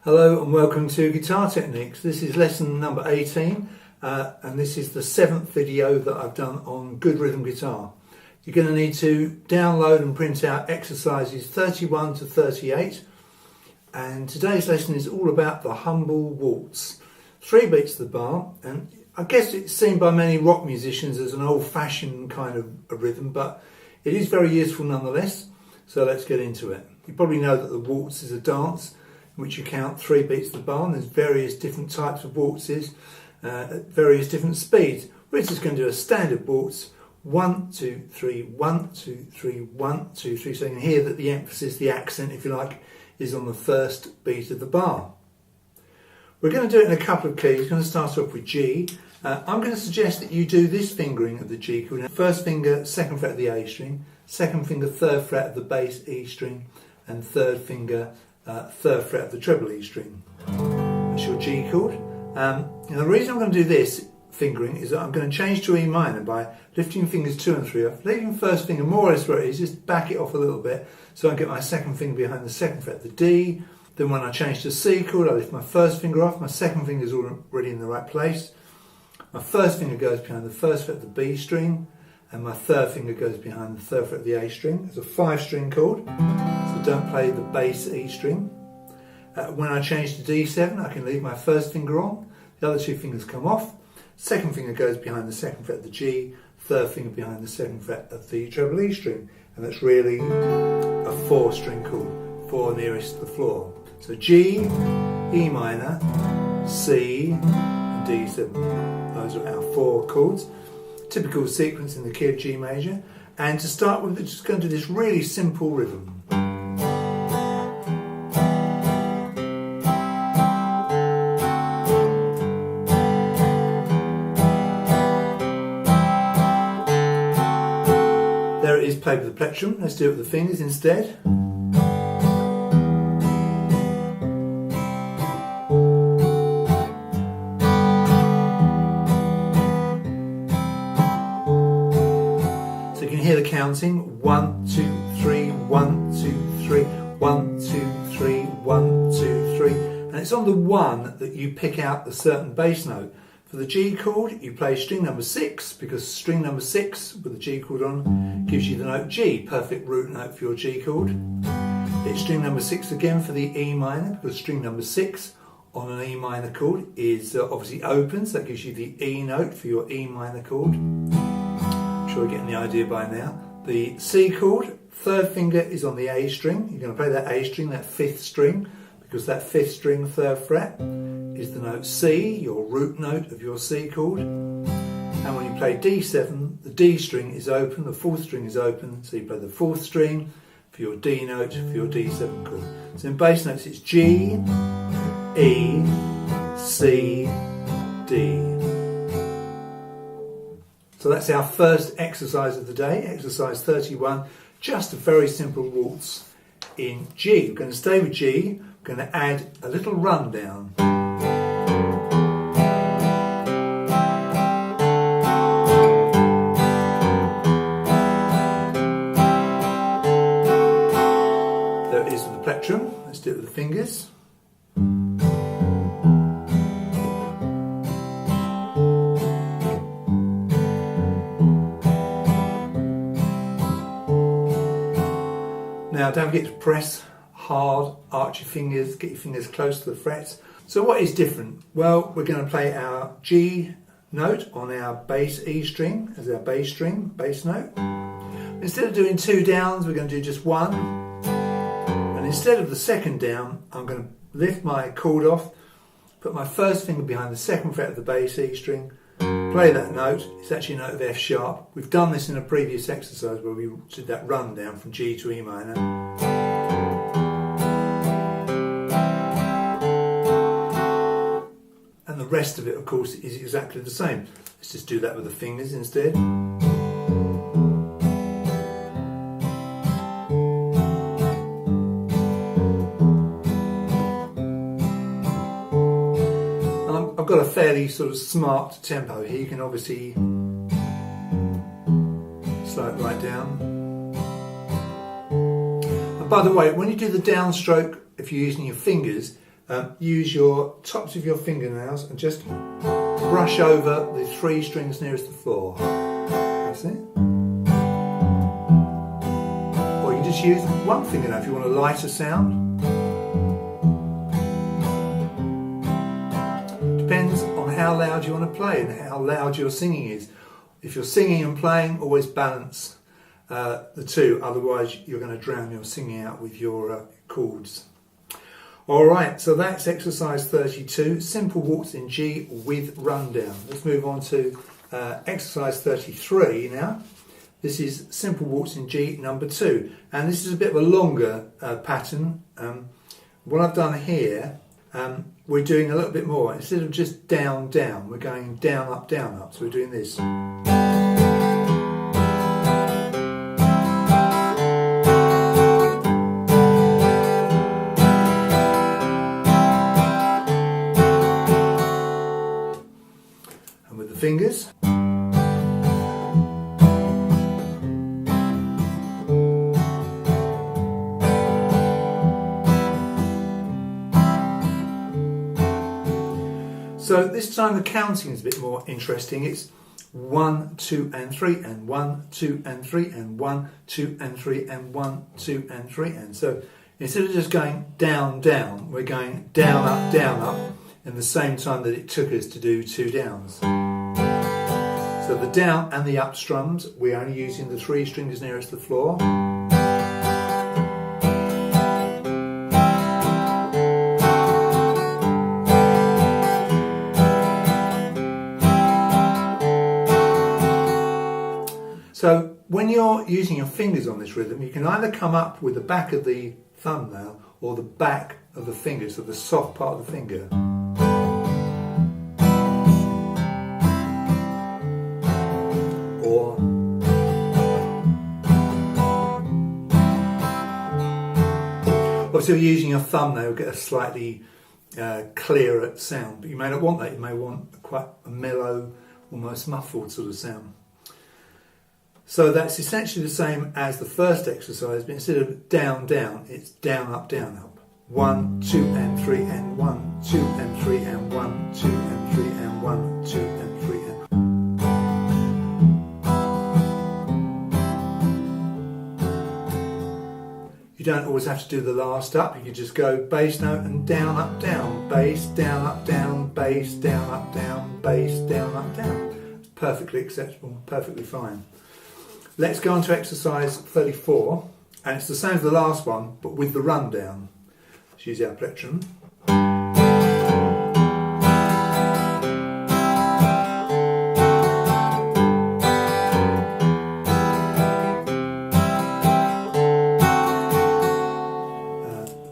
Hello and welcome to Guitar Techniques. This is lesson number 18 and this is the 7th video that I've done on good rhythm guitar. You're going to need to download and print out exercises 31 to 38, and today's lesson is all about the humble waltz. 3 beats to the bar, and I guess it's seen by many rock musicians as an old-fashioned kind of a rhythm, but it is very useful nonetheless, so let's get into it. You probably know that the waltz is a dance in which you count 3 beats to the bar, and there's various different types of waltzes at various different speeds. We're just going to do a standard waltz, 1, 2, 3, 1, 2, 3, 1, 2, 3, so you can hear that the emphasis, the accent if you like, is on the first beat of the bar. We're going to do it in a couple of keys. We're going to start off with G. I'm going to suggest that you do this fingering of the G chord. First finger, 2nd fret of the A string, 2nd finger, 3rd fret of the bass E string, and 3rd finger, 3rd fret of the treble E string. That's your G chord. Now the reason I'm going to do this fingering is that I'm going to change to E minor by lifting fingers 2 and 3 off, leaving first finger more or less where it is, just back it off a little bit so I get my 2nd finger behind the 2nd fret of the D. Then when I change to C chord, I lift my first finger off, my 2nd finger is already in the right place. My first finger goes behind the 1st fret of the B string, and my 3rd finger goes behind the 3rd fret of the A string. It's a 5-string chord, so don't play the bass E string. When I change to D7, I can leave my first finger on, the other 2 fingers come off, 2nd finger goes behind the 2nd fret of the G, 3rd finger behind the 2nd fret of the treble E string, and that's really a 4-string chord, 4 nearest the floor. So G, E minor, C, and D7. Those are our 4 chords. Typical sequence in the key of G major. And to start with, we're just going to do this really simple rhythm. There it is, played with the plectrum. Let's do it with the fingers instead. The counting 1, 2, 3, 1, 2, 3, 1, 2, 3, 1, 2, 3, and it's on the 1 that you pick out a certain bass note. For the G chord, you play string number 6 because string number 6 with the G chord on gives you the note G, perfect root note for your G chord. It's string number 6 again for the E minor because string number 6 on an E minor chord is obviously open, so that gives you the E note for your E minor chord. Sure you're getting the idea by now. The C chord, 3rd finger is on the A string. You're going to play that A string, that 5th string, because that 5th string, 3rd fret, is the note C, your root note of your C chord. And when you play D7, the D string is open, the 4th string is open, so you play the 4th string for your D note for your D7 chord. So in bass notes it's G, E, C, D. So that's our first exercise of the day, exercise 31, just a very simple waltz in G. We're going to stay with G, we're going to add a little rundown. There it is with the plectrum, let's do it with the fingers. Now don't forget to press hard, arch your fingers, get your fingers close to the frets. So what is different? Well, we're going to play our G note on our bass E string as our bass string, bass note. Instead of doing 2 downs, we're going to do just 1. And instead of the 2nd down, I'm going to lift my chord off, put my first finger behind the 2nd fret of the bass E string, play that note. It's actually a note of F sharp. We've done this in a previous exercise where we did that run down from G to E minor. And the rest of it, of course, is exactly the same. Let's just do that with the fingers instead. I've got a fairly sort of smart tempo here. You can obviously slow it right down. And by the way, when you do the downstroke, if you're using your fingers, use your tops of your fingernails and just brush over the 3 strings nearest the floor. That's it. Or you can just use one fingernail if you want a lighter sound. Depends on how loud you want to play and how loud your singing is. If you're singing and playing, always balance the two, otherwise you're going to drown your singing out with your chords. Alright, so that's exercise 32, simple waltz in G with rundown. Let's move on to exercise 33 now. This is simple waltz in G number 2, and this is a bit of a longer pattern. What I've done here, we're doing a little bit more. Instead of just down, down, we're going down, up, down, up. So we're doing this. And with the fingers. So this time the counting is a bit more interesting. It's 1, 2 and 3 and 1, 2 and 3 and 1, 2 and 3 and 1, 2 and 3 and so instead of just going down, down, we're going down, up in the same time that it took us to do 2 downs. So the down and the up strums, we're only using the 3 strings nearest the floor. So when you're using your fingers on this rhythm, you can either come up with the back of the thumbnail or the back of the finger, so the soft part of the finger. Or obviously using your thumbnail, you'll get a slightly clearer sound, but you may not want that. You may want quite a mellow, almost muffled sort of sound. So that's essentially the same as the first exercise, but instead of down, down, it's down, up, down, up. 1, 2 and 3 and 1, 2 and 3 and 1, 2 and 3 and 1, 2 and 3 and 1. You don't always have to do the last up, you can just go bass note and down, up, down, bass, down, up, down, bass, down, up, down, bass, down, up, down. It's perfectly acceptable, perfectly fine. Let's go on to exercise 34, and it's the same as the last one, but with the rundown. Let's use our plectrum.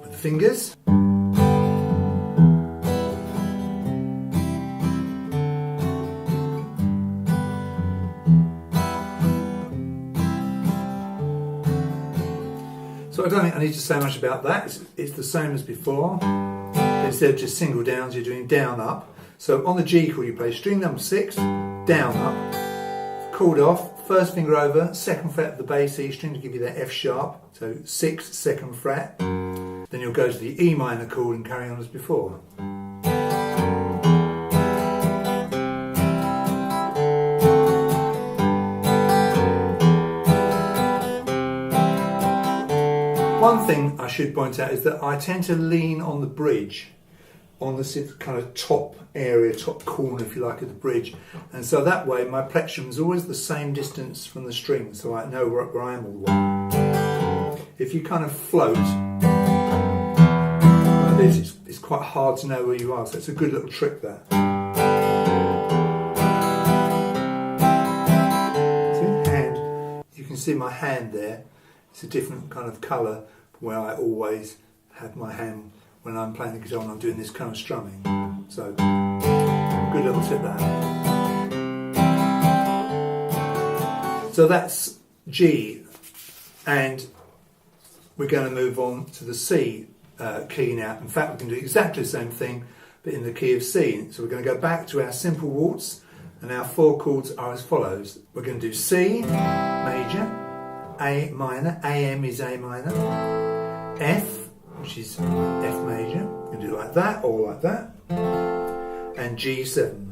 With the fingers. So I don't think I need to say much about that. It's the same as before. Instead of just single downs, you're doing down, up. So on the G chord, you play string number 6, down, up, chord off, first finger over, second fret of the bass E string to give you that F sharp. So 6, second fret. Then you'll go to the E minor chord and carry on as before. One thing I should point out is that I tend to lean on the bridge, on the kind of top area, top corner if you like of the bridge, and so that way my plectrum is always the same distance from the string, so I know where I am all the way. If you kind of float like this, it's quite hard to know where you are, so it's a good little trick there. See, hand, you can see my hand there. It's a different kind of colour from where I always have my hand when I'm playing the guitar and I'm doing this kind of strumming. So, good little tip there. So that's G, and we're going to move on to the C key now. In fact, we can do exactly the same thing, but in the key of C. So we're going to go back to our simple waltz, and our 4 chords are as follows. We're going to do C major, A minor, AM is A minor, F, which is F major. You can do it like that or like that. And G7.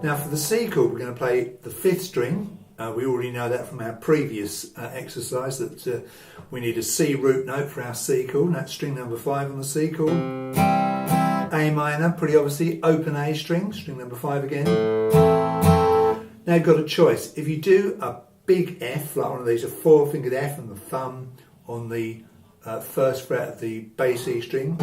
Now for the C chord, we're going to play the 5th string. We already know that from our previous exercise that we need a C root note for our C chord. That's string number 5 on the C chord. A minor, pretty obviously, open A string, string number 5 again. Now you've got a choice. If you do a big F, like one of these, a 4-fingered F and the thumb on the 1st fret of the bass E string,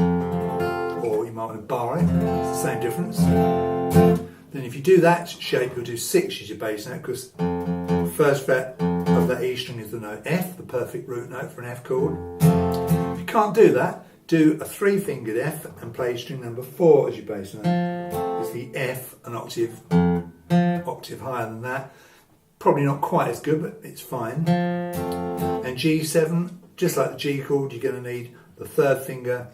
or you might want to bar it, it's the same difference. Then if you do that shape, you'll do 6 as your bass note, because the 1st fret of that E string is the note F, the perfect root note for an F chord. If you can't do that, do a 3-fingered F and play string number 4 as your bass note. It's the F, an octave higher than that. Probably not quite as good, but it's fine. And G7, just like the G chord, you're going to need the 3rd finger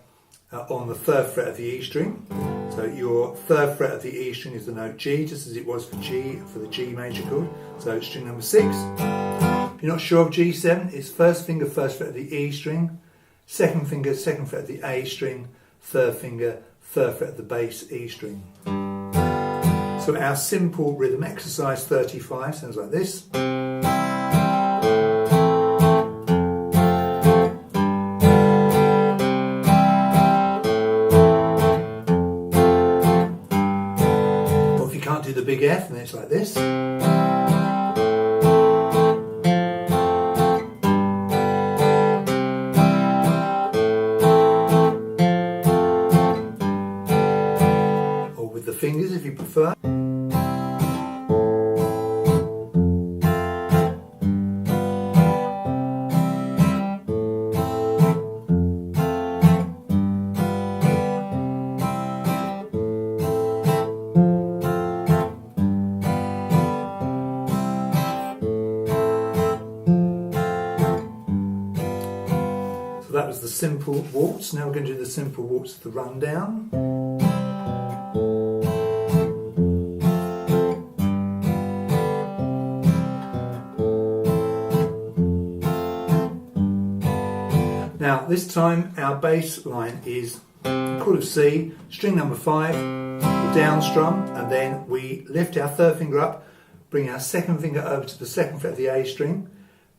on the 3rd fret of the E string. So your 3rd fret of the E string is the note G, just as it was for the G major chord. So it's string number 6. If you're not sure of G7, it's 1st finger, 1st fret of the E string, 2nd finger, 2nd fret of the A string, 3rd finger, 3rd fret of the bass E string. So our simple rhythm exercise 35 sounds like this. Or if you can't do the big F, then it's like this. Or with the fingers if you prefer. That was the simple waltz. Now we're going to do the simple waltz of the rundown. Now this time our bass line is chord of C, string number 5, the down strum, and then we lift our 3rd finger up, bring our 2nd finger over to the 2nd fret of the A string,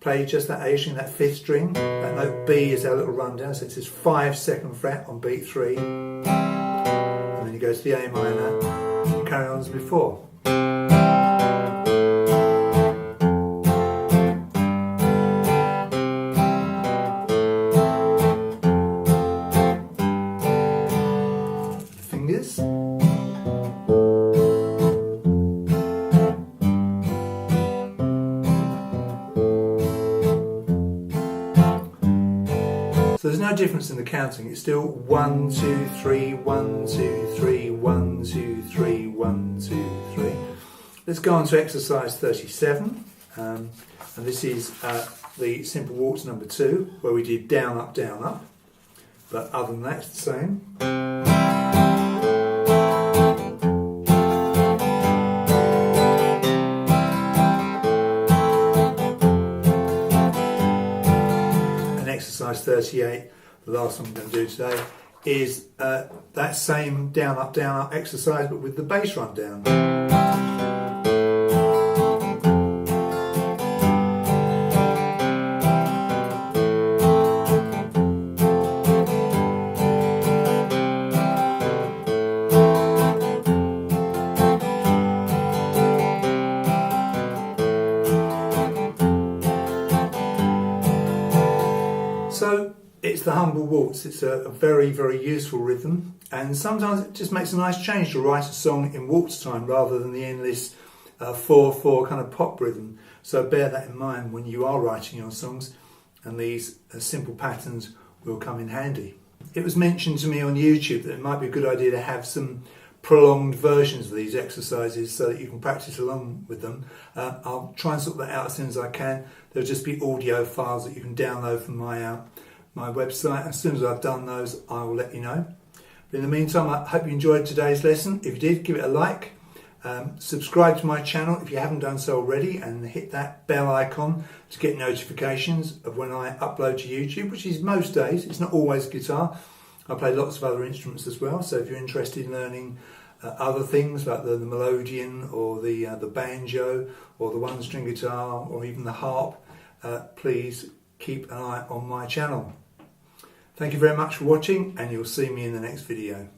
play just that A string, that 5th string. That note B is our little rundown, so it's this 5 2nd fret on beat 3. And then you go to the A minor and carry on as before. Fingers. So there's no difference in the counting, it's still 1, 2, 3, 1, 2, 3, 1, 2, 3, 1, 2, 3. Let's go on to exercise 37, and this is the simple waltz number 2, where we did down, up, but other than that it's the same. Exercise 38, the last one I'm going to do today, is that same down, up exercise, but with the bass run down. So it's the humble waltz. It's a very, very useful rhythm, and sometimes it just makes a nice change to write a song in waltz time rather than the endless 4/4 kind of pop rhythm. So bear that in mind when you are writing your songs, and these simple patterns will come in handy. It was mentioned to me on YouTube that it might be a good idea to have some prolonged versions of these exercises so that you can practice along with them. I'll try and sort that out as soon as I can. There'll just be audio files that you can download from my website. As soon as I've done those, I will let you know. But in the meantime, I hope you enjoyed today's lesson. If you did, give it a like. Subscribe to my channel if you haven't done so already, and hit that bell icon to get notifications of when I upload to YouTube, which is most days. It's not always guitar. I play lots of other instruments as well, so if you're interested in learning other things like the melodeon or the banjo or the one-string guitar or even the harp, please keep an eye on my channel. Thank you very much for watching, and you'll see me in the next video.